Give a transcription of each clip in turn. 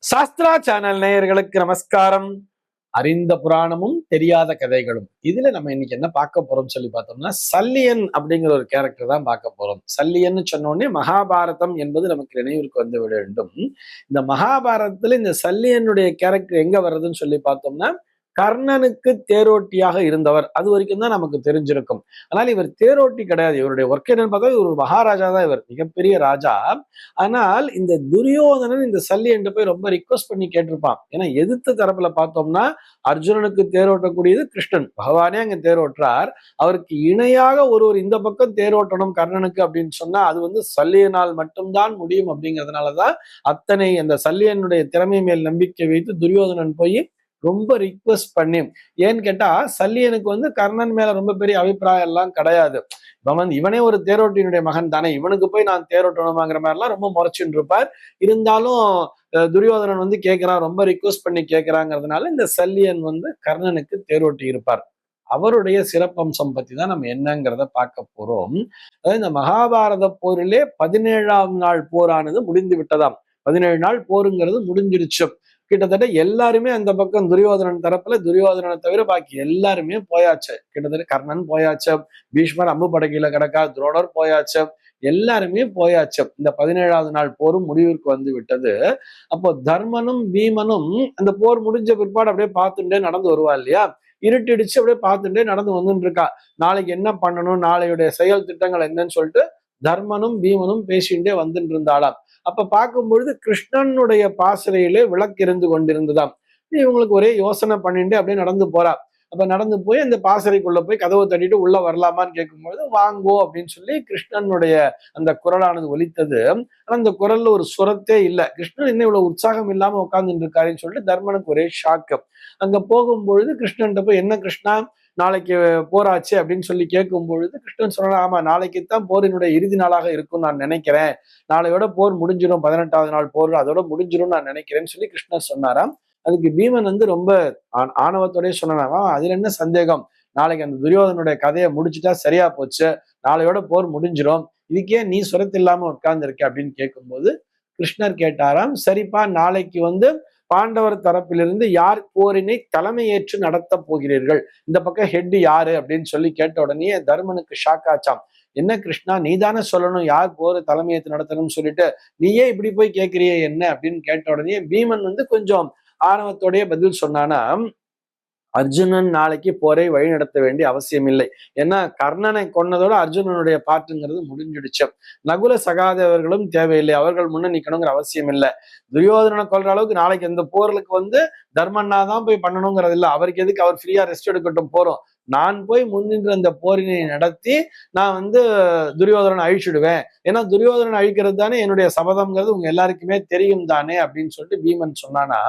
Sastra channel நேயர்களுக்கு நமஸ்காரம். அறிந்த புராணமும் தெரியாத கதைகளும். இதுல நம்ம இன்னைக்கு என்ன பார்க்க போறோம் சொல்லி பார்த்தோம்னா, சல்லியன் அப்படிங்கிற ஒரு கேரக்டர் தான் பார்க்க போறோம். சல்லியன்னு சொன்ன உடனே மகாபாரதம் என்பது நமக்கு நினைவிற்கு வந்து விட வேண்டும். இந்த மகாபாரதத்துல இந்த சல்லியனுடைய கேரக்டர் எங்க வருதுன்னு சொல்லி பார்த்தோம்னா, கர்ணனுக்கு தேரோட்டியாக இருந்தவர். அது வரைக்கும் தான் நமக்கு தெரிஞ்சிருக்கும். ஆனால் இவர் தேரோட்டி கிடையாது. இவருடைய ஒர்க் என்னன்னு பார்த்தா இவர் ஒரு மகாராஜா தான். இவர் மிகப்பெரிய ராஜா. ஆனால் இந்த துரியோதனன் இந்த சல்லியன்ட்ட போய் ரொம்ப ரிக்வஸ்ட் பண்ணி கேட்டிருப்பான். ஏன்னா எதிர்த்த தரப்புல பார்த்தோம்னா அர்ஜுனனுக்கு தேரோட்டக்கூடியது கிருஷ்ணன் பகவானே அங்க தேரோட்டுறார். அவருக்கு இணையாக ஒருவர் இந்த பக்கம் தேரோட்டணும் கர்ணனுக்கு அப்படின்னு சொன்னா அது வந்து சல்லியனால் மட்டும்தான் முடியும். அப்படிங்கிறதுனாலதான் அத்தனை அந்த சல்லியனுடைய திறமை மேல் நம்பிக்கை வைத்து துரியோதனன் போய் ரொம்ப ரிக்வெஸ்ட் பண்ணி, ஏன்னு கேட்டா சல்லியனுக்கு வந்து கர்ணன் மேல ரொம்ப பெரிய அபிப்பிராயம் எல்லாம் கிடையாது. இவனே ஒரு தேரோட்டியினுடைய மகன் தானே, இவனுக்கு போய் நான் தேரோட்டணுமாங்கிற மாதிரி எல்லாம் ரொம்ப முறைச்சுட்டு இருப்பார். இருந்தாலும் துரியோதனன் வந்து கேட்கிறான், ரொம்ப ரிக்வெஸ்ட் பண்ணி கேட்கிறாங்கிறதுனால இந்த சல்லியன் வந்து கர்ணனுக்கு தேரோட்டி இருப்பார். அவருடைய சிறப்பம்சம் பத்தி தான் நம்ம என்னங்கிறத பார்க்க போறோம். அதாவது இந்த மகாபாரத போரிலே 17ஆம் நாள் போரானது முடிந்து விட்டதாம். 17 நாள் போருங்கிறது முடிஞ்சிருச்சு. கிட்டத்தட்ட எல்லாருமே அந்த பக்கம் துரியோதனன் தரப்புல துரியோதனனை தவிர பாக்கி எல்லாருமே போயாச்சு. கிட்டத்தட்ட கர்ணன் போயாச்சு, பீஷ்மர் அம்பு படகையில கிடக்கா, துரோணர் போயாச்சு, எல்லாருமே போயாச்சு. இந்த 17ஆவது நாள் போரும் முடிவிற்கு வந்து விட்டது. அப்போ தர்மனும் பீமனும் அந்த போர் முடிஞ்ச பிற்பாடு அப்படியே பார்த்துட்டே நடந்து வருவா இல்லையா, இருட்டிடுச்சு அப்படியே பார்த்துட்டே நடந்து வந்துட்டு இருக்கா. நாளைக்கு என்ன பண்ணணும், நாளையுடைய செயல் திட்டங்கள் என்னன்னு சொல்லிட்டு தர்மனும் பீமனும் பேசிண்டே வந்துட்டு இருந்தாளாம். அப்ப பார்க்கும் பொழுது கிருஷ்ணனுடைய பாசறையிலே விளக்கு எரிந்து கொண்டிருந்ததாம். இவங்களுக்கு ஒரே யோசனை பண்ணிட்டு அப்படியே நடந்து போறா. அப்ப நடந்து போய் அந்த பாசறைக்குள்ள போய் கதவை தட்டிட்டு உள்ள வரலாமான்னு கேட்கும்பொழுது வாங்கோ அப்படின்னு சொல்லி கிருஷ்ணனுடைய அந்த குரலானது ஒலித்தது. ஆனா அந்த குரல்ல ஒரு சுரத்தே இல்லை. கிருஷ்ணன் என்ன இவ்வளவு உற்சாகம் இல்லாம உட்கார்ந்துட்டு இருக்காருன்னு சொல்லிட்டு தர்மனுக்கு ஒரே ஷாக்கு. அங்க போகும்பொழுது கிருஷ்ணன்ட்ட போய் என்ன கிருஷ்ணா நாளைக்கு போராச்சு அப்படின்னு சொல்லி கேட்கும் பொழுது கிருஷ்ணன் சொன்னா, ஆமா நாளைக்குத்தான் போரினுடைய இறுதி நாளாக இருக்கும்னு நான் நினைக்கிறேன், நாளையோட போர் முடிஞ்சிடும், 18ஆவது நாள் போர் அதோட முடிஞ்சிடும் நான் நினைக்கிறேன்னு சொல்லி கிருஷ்ணர் சொன்னாராம். அதுக்கு பீமன் வந்து ரொம்ப ஆணவத்தோடய சொன்னாராம், அதுல என்ன சந்தேகம், நாளைக்கு அந்த துரியோதனுடைய கதையை முடிச்சுட்டா சரியா போச்சு, நாளையோட போர் முடிஞ்சிடும், இதுக்கே நீ சுரத்தில்லாம உட்கார்ந்து இருக்க அப்படின்னு கேட்கும்போது கிருஷ்ணர் கேட்டாராம், சரிப்பா நாளைக்கு வந்து பாண்டவர் தரப்பிலிருந்து யார் போரினை தலைமையேற்று நடத்த போகிறீர்கள், இந்த பக்கம் ஹெட் யாரு அப்படின்னு சொல்லி கேட்ட உடனே தர்மனுக்கு ஷாக் ஆச்சாம். என்ன கிருஷ்ணா நீ தானே சொல்லணும் யார் போர் தலைமையேற்று நடத்தணும்னு சொல்லிட்டு நீயே இப்படி போய் கேட்கிறியே என்ன அப்படின்னு கேட்ட உடனே பீமன் வந்து கொஞ்சம் ஆணவத்தோடய பதில் சொன்னானா, அர்ஜுனன் நாளைக்கு போரை வழி நடத்த வேண்டிய அவசியம் இல்லை. ஏன்னா கர்ணனை கொன்னதோட அர்ஜுனனுடைய பாட்டுங்கிறது முடிஞ்சிடுச்சு. நகுல சகாதேவர்களும் தேவையில்லை, அவர்கள் முன்ன நிக்கணுங்கிற அவசியம் இல்லை. துரியோதனனை கொல்ற அளவுக்கு நாளைக்கு இந்த போர்களுக்கு வந்து தர்மன்னா தான் போய் பண்ணணுங்கிறது இல்லை. அவருக்கு எதுக்கு, அவர் ஃப்ரீயா ரெஸ்ட் எடுக்கட்டும், போறோம் நான் போய் முன்னின்று அந்த போரினை நடத்தி நான் வந்து துரியோதனனை அழிச்சிடுவேன். ஏன்னா துரியோதனன் அழிக்கிறது தானே என்னுடைய சபதம்ங்கிறது உங்க எல்லாருக்குமே தெரியும் தானே அப்படின்னு சொல்லிட்டு பீமன் சொன்னானா.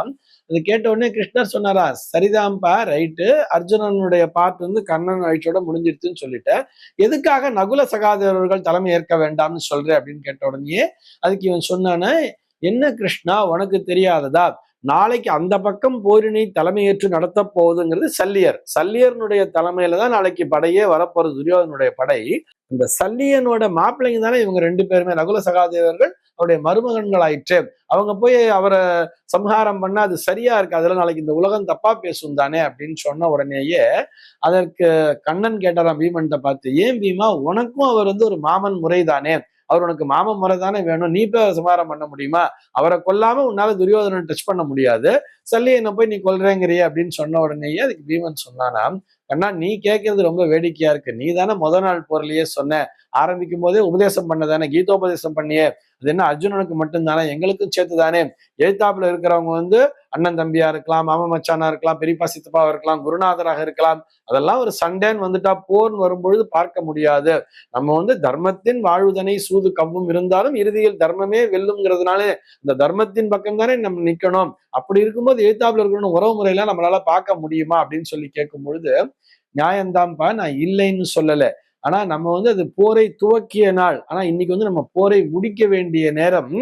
அது கேட்ட உடனே கிருஷ்ணர் சொன்னாரா, சரிதான்ப்பா ரைட்டு, அர்ஜுனனுடைய பார்ட் வந்து கர்ணன் அழிச்சோட முடிஞ்சிருச்சுன்னு சொல்லிட்டு எதுக்காக நகுல சகாதேவர்கள் தலைமை ஏற்க வேண்டாம்னு சொல்றேன் அப்படின்னு கேட்ட உடனே அதுக்கு இவன் சொன்னானே, என்ன கிருஷ்ணா உனக்கு தெரியாததா, நாளைக்கு அந்த பக்கம் போரினை தலைமையேற்று நடத்த போகுதுங்கிறது சல்லியனுடைய தலைமையில தான் நாளைக்கு படையே வரப்போறது, துரியோதனுடைய படை. இந்த சல்லியனோட மாப்பிள்ளைங்க தானே இவங்க ரெண்டு பேருமே, நகுல சகாதேவர்கள் அவருடைய மருமகன்கள் ஆயிற்று. அவங்க போய் அவரை சம்ஹாரம் பண்ணா அது சரியா இருக்கு, அதெல்லாம் நாளைக்கு இந்த உலகம் தப்பா பேசும் தானே அப்படின்னு சொன்ன உடனேயே அதற்கு கண்ணன் கேட்டாராம் பீமன்ட்ட பார்த்து, ஏன் பீமா உனக்கும் அவர் வந்து ஒரு மாமன் முறை தானே, அவர் உனக்கு மாம முறை தானே வேணும், நீ போய் சமாரம் பண்ண முடியுமா, அவரை கொல்லாம உன்னால துரியோதனன் டச் பண்ண முடியாது, சல்லியனை போய் நீ கொல்றேங்கிறிய அப்படின்னு சொன்ன உடனேயே அதுக்கு பீமன் சொன்னானா, கண்ணா நீ கேட்கறது ரொம்ப வேடிக்கையா இருக்கு, நீ தானே முதல் நாள் போர்லயே சொன்ன, ஆரம்பிக்கும் போதே உபதேசம் பண்ணதானே, கீதோபதேசம் பண்ணியே, அது என்ன அர்ஜுனனுக்கு மட்டும்தானே எங்களுக்கும் சேர்த்து தானே, எழுத்தாப்புல இருக்கிறவங்க வந்து அண்ணன் தம்பியா இருக்கலாம், மாமா மச்சானா இருக்கலாம், பெரியப்பா சித்தப்பாவா இருக்கலாம், குருநாதராக இருக்கலாம், அதெல்லாம் ஒரு சண்டைன்னு வந்துட்டா போர்னு வரும்பொழுது பார்க்க முடியாது. நம்ம வந்து தர்மத்தின் வாழ்வுதனை சூது கவ்வும் இருந்தாலும் இறுதியில் தர்மமே வெல்லுங்கிறதுனால இந்த தர்மத்தின் பக்கம் தானே நம்ம நிக்கணும், அப்படி இருக்கும்போது எழுத்தாப்புல இருக்கணும் உறவு முறையெல்லாம் நம்மளால பார்க்க முடியுமா அப்படின்னு சொல்லி கேட்கும் பொழுது, நியாயம்தான்ப்பா நான் இல்லைன்னு சொல்லல, ஆனா நம்ம வந்து அது போரை துவக்கிய நாள், ஆனா இன்னைக்கு வந்து நம்ம போரை முடிக்க வேண்டிய நேரம்,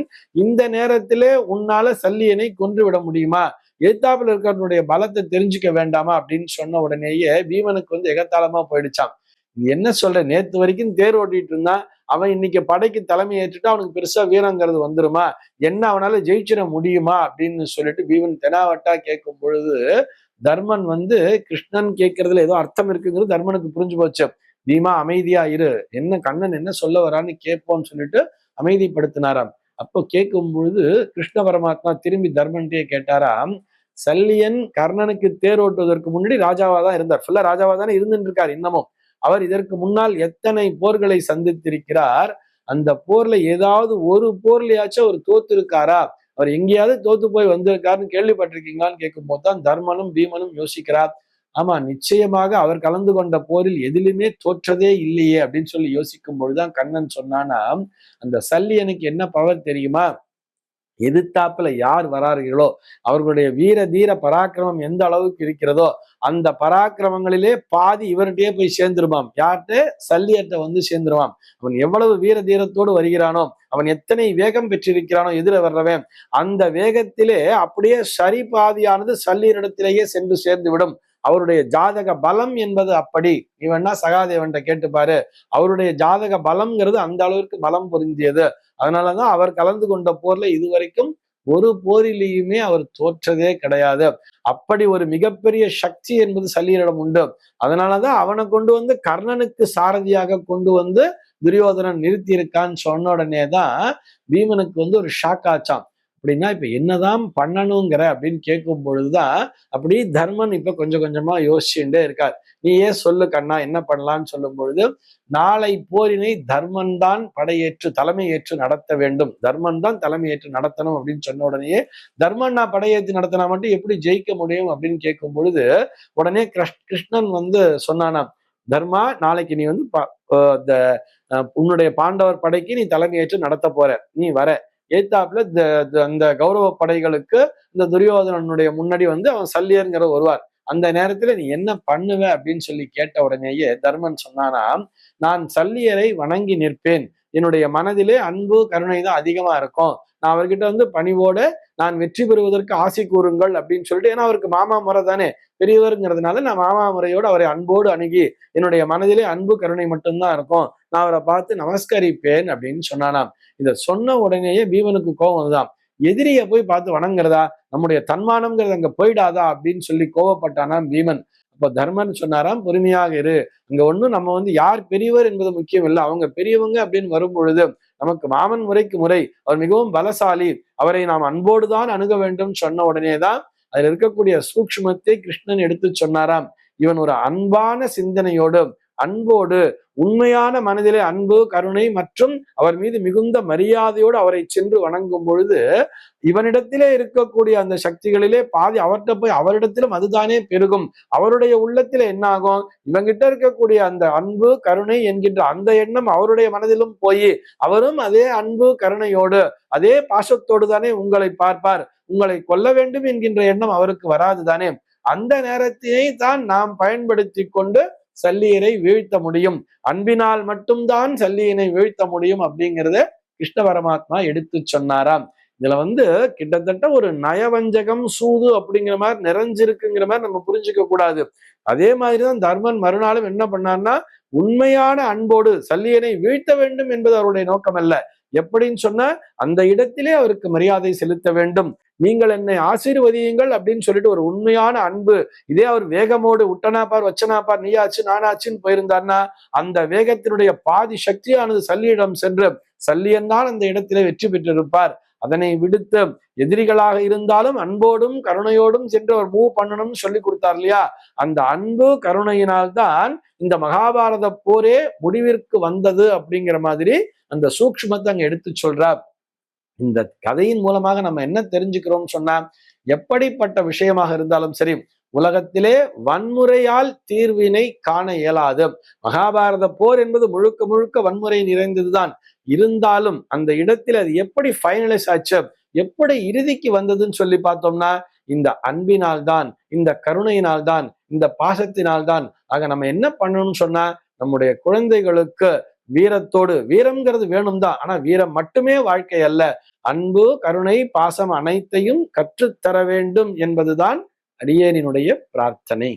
இந்த நேரத்திலே உன்னால சல்லியனை கொன்று விட முடியுமா, எழுத்தாப்புல இருக்கிறவனுடைய பலத்தை தெரிஞ்சுக்க வேண்டாமா அப்படின்னு சொன்ன உடனேயே பீமனுக்கு வந்து எகத்தாளமா போயிடுச்சான். என்ன சொல்ற, நேத்து வரைக்கும் தேர் ஓட்டிட்டு இருந்தான், அவன் இன்னைக்கு படைக்கு தலைமை ஏற்றுட்டு அவனுக்கு பெருசா வீரங்கிறது வந்துருமா, என்ன அவனால ஜெயிச்சிட முடியுமா அப்படின்னு சொல்லிட்டு பீமன் தெனாவட்டா கேட்கும் பொழுது தர்மன் கிருஷ்ணன் கேட்கறதுல ஏதோ அர்த்தம் இருக்குங்கிறது தர்மனுக்கு புரிஞ்சு போச்சு. பீமா அமைதியா இரு, என்ன கண்ணன் என்ன சொல்ல வரான்னு கேட்போம்னு சொல்லிட்டு அமைதிப்படுத்தினாராம். அப்போ கேட்கும் பொழுது கிருஷ்ண பரமாத்மா திரும்பி தர்மன்கிட்டயே கேட்டாராம், சல்லியன் கர்ணனுக்கு தேர் ஓட்டுவதற்கு முன்னாடி ராஜாவா தான் இருந்தார், ஃபுல்லா ராஜாவா தானே இருந்துட்டு இருக்கார் இன்னமும். அவர் இதற்கு முன்னால் எத்தனை போர்களை சந்தித்திருக்கிறார், அந்த போர்ல ஏதாவது ஒரு போர்லயாச்சும் அவர் தோத்து இருக்காரா, அவர் எங்கேயாவது தோத்து போய் வந்திருக்காருன்னு கேள்விப்பட்டிருக்கீங்களான்னு கேட்கும் போதுதான் தர்மனும் பீமனும் யோசிக்கிறார். ஆமா, நிச்சயமாக அவர் கலந்து கொண்ட போரில் எதிலுமே தோற்றதே இல்லையே அப்படின்னு சொல்லி யோசிக்கும் பொழுதுதான் கண்ணன் சொன்னானா, அந்த சல்லியனுக்கு என்ன பவர் தெரியுமா, எதிர்த்தாப்புல யார் வரார்களோ அவர்களுடைய வீர தீர பராக்கிரமம் எந்த அளவுக்கு இருக்கிறதோ அந்த பராக்கிரமங்களிலே பாதி இவர்கிட்டயே போய் சேர்ந்துருமாம். யார்கிட்ட? சல்லியர்கிட்ட சேர்ந்துருவான். அவன் எவ்வளவு வீர தீரத்தோடு வருகிறானோ, அவன் எத்தனை வேகம் பெற்றிருக்கிறானோ எதிர வர்றவன், அந்த வேகத்திலே அப்படியே சரி பாதியானது சல்லியரிடத்திலேயே சென்று சேர்ந்து விடும். அவருடைய ஜாதக பலம் என்பது அப்படி. இவன்னா சகாதேவன்கிட்ட கேட்டுப்பாரு, அவருடைய ஜாதக பலம்ங்கிறது அந்த அளவிற்கு பலம் பொருந்தியது. அதனாலதான் அவர் கலந்து கொண்ட போர்ல இதுவரைக்கும் ஒரு போரிலேயுமே அவர் தோற்றதே கிடையாது. அப்படி ஒரு மிகப்பெரிய சக்தி என்பது சல்லியரிடம் உண்டு. அதனாலதான் அவனை கொண்டு கர்ணனுக்கு சாரதியாக கொண்டு துரியோதனன் நிறுத்தி இருக்கான்னு சொன்ன உடனே தான் பீமனுக்கு ஒரு ஷாக் ஆச்சான். அப்படின்னா இப்ப என்னதான் பண்ணணுங்கிற அப்படின்னு கேட்கும் பொழுதுதான் அப்படி தர்மன் இப்ப கொஞ்சம் கொஞ்சமா யோசிச்சுட்டே இருக்கார். நீ ஏன் சொல்லு கண்ணா, என்ன பண்ணலான்னு சொல்லும் பொழுது, நாளை போரினை தர்மன் தான் படையேற்று தலைமை ஏற்று நடத்த வேண்டும், தர்மன் தான் தலைமை ஏற்று நடத்தணும் அப்படின்னு சொன்ன உடனேயே தர்மன் நான் படையேற்று நடத்தினா மட்டும் எப்படி ஜெயிக்க முடியும் அப்படின்னு கேட்கும் பொழுது உடனே கிருஷ்ணன் சொன்னானாம், தர்மா நாளைக்கு நீ உன்னுடைய பாண்டவர் படைக்கு நீ தலைமை ஏற்று நடத்த போற, நீ வர ஏத்தாப்புல அந்த கௌரவ படைகளுக்கு இந்த துரியோதனனுடைய முன்னாடி அவன் சல்லியர்ங்கிற வருவார். அந்த நேரத்துல நீ என்ன பண்ணுவ அப்படின்னு சொல்லி கேட்ட உடனேயே தர்மன் சொன்னானா, நான் சல்லியரை வணங்கி நிற்பேன், என்னுடைய மனதிலே அன்பு கருணை தான் அதிகமா இருக்கும், நான் அவர்கிட்ட பணிவோட நான் வெற்றி பெறுவதற்கு ஆசை கூறுங்கள் அப்படின்னு சொல்லிட்டு, ஏன்னா அவருக்கு மாமா முறை தானே பெரியவருங்கிறதுனால நான் மாமா முறையோடு அவரை அன்போடு அணுகி என்னுடைய மனதிலே அன்பு கருணை மட்டும்தான் இருக்கும், நான் அவரை பார்த்து நமஸ்கரிப்பேன் அப்படின்னு சொன்னானாம். இத சொன்ன உடனேயே பீமனுக்கு கோபம் வந்துதான், எதிரிய போய் பார்த்து வணங்குறதா, நம்முடைய தன்மானம்ங்கிறது அங்க போயிடாதா அப்படின்னு சொல்லி கோபப்பட்டானாம் பீமன். அப்ப தர்மன் சொன்னாராம், பொறுமையாக இரு, அங்க ஒண்ணும் நம்ம யார் பெரியவர் என்பது முக்கியம் இல்லை, அவங்க பெரியவங்க அப்படின்னு வரும் பொழுது நமக்கு மாமன் முறைக்கு முறை, அவர் மிகவும் பலசாலி, அவரை நாம் அன்போடுதான் அணுக வேண்டும் சொன்ன உடனேதான் அதுல இருக்கக்கூடிய சூக்ஷ்மத்தை கிருஷ்ணன் எடுத்து சொன்னாராம். இவன் ஒரு அன்பான சிந்தனையோடு அன்போடு உண்மையான மனதிலே அன்பு கருணை மற்றும் அவர் மீது மிகுந்த மரியாதையோடு அவரை சென்று வணங்கும் பொழுது இவனிடத்திலே இருக்கக்கூடிய அந்த சக்திகளிலே பாதி அவர்கிட்ட போய் அவரிடத்திலும் அதுதானே பெருகும். அவருடைய உள்ளத்தில என்ன ஆகும், இவங்கிட்ட இருக்கக்கூடிய அந்த அன்பு கருணை என்கின்ற அந்த எண்ணம் அவருடைய மனதிலும் போய் அவரும் அதே அன்பு கருணையோடு அதே பாசத்தோடு தானே உங்களை பார்ப்பார், உங்களை கொல்ல வேண்டும் என்கின்ற எண்ணம் அவருக்கு வராது தானே. அந்த நேரத்தினை தான் நாம் பயன்படுத்தி கொண்டு சல்லியரை வீழ்த்த முடியும், அன்பினால் மட்டும்தான் சல்லியனை வீழ்த்த முடியும் அப்படிங்கிறத கிருஷ்ண பரமாத்மா எடுத்து சொன்னாராம். இதுல கிட்டத்தட்ட ஒரு நயவஞ்சகம் சூது அப்படிங்கிற மாதிரி நிறைஞ்சிருக்குங்கிற மாதிரி நம்ம புரிஞ்சுக்க கூடாது. அதே மாதிரிதான் தர்மன் மறுநாளும் என்ன பண்ணார்னா, உண்மையான அன்போடு சல்லியனை வீழ்த்த வேண்டும் என்பது அவருடைய நோக்கம் அல்ல, எப்படின்னு சொன்ன அந்த இடத்திலே அவருக்கு மரியாதை செலுத்த வேண்டும், நீங்கள் என்னை ஆசீர்வதியுங்கள் அப்படின்னு சொல்லிட்டு ஒரு உண்மையான அன்பு. இதே அவர் வேகமோடு உட்டனாப்பார் வச்சனாப்பார் நீயாச்சு நானாச்சுன்னு போயிருந்தார்னா அந்த வேகத்தினுடைய பாதி சக்தியானது சல்லியிடம் சென்று சல்லியன் தான் அந்த இடத்திலே வெற்றி பெற்றிருப்பார். அதனை விடுத்து எதிரிகளாக இருந்தாலும் அன்போடும் கருணையோடும் சென்று அவர் மூவ் பண்ணணும்னு சொல்லி கொடுத்தார் இல்லையா, அந்த அன்பு கருணையினால்தான் இந்த மகாபாரத போரே முடிவிற்கு வந்தது அப்படிங்கிற மாதிரி அந்த சூக்ஷ்மத்தை அங்க எடுத்து சொல்றார். இந்த கதையின் மூலமாக நம்ம என்ன தெரிஞ்சுக்கிறோம் சொன்னா, எப்படிப்பட்ட விஷயமாக இருந்தாலும் சரி உலகத்திலே வன்முறையால் தீர்வினை காண இயலாது. மகாபாரத போர் என்பது முழுக்க முழுக்க வன்முறை நிறைந்ததுதான். இருந்தாலும் அந்த இடத்துல அது எப்படி ஃபைனலைஸ் ஆச்சு, எப்படி இறுதிக்கு வந்ததுன்னு சொல்லி பார்த்தோம்னா இந்த அன்பினால்தான், இந்த கருணையினால்தான், இந்த பாசத்தினால்தான். ஆக நம்ம என்ன பண்ணணும்னு சொன்னா, நம்முடைய குழந்தைகளுக்கு வீரத்தோடு, வீரம்ங்கிறது வேணும் தான், ஆனா வீரம் மட்டுமே வாழ்க்கை அல்ல, அன்பு கருணை பாசம் அனைத்தையும் கற்றுத்தர வேண்டும் என்பதுதான் அடியேனினுடைய பிரார்த்தனை.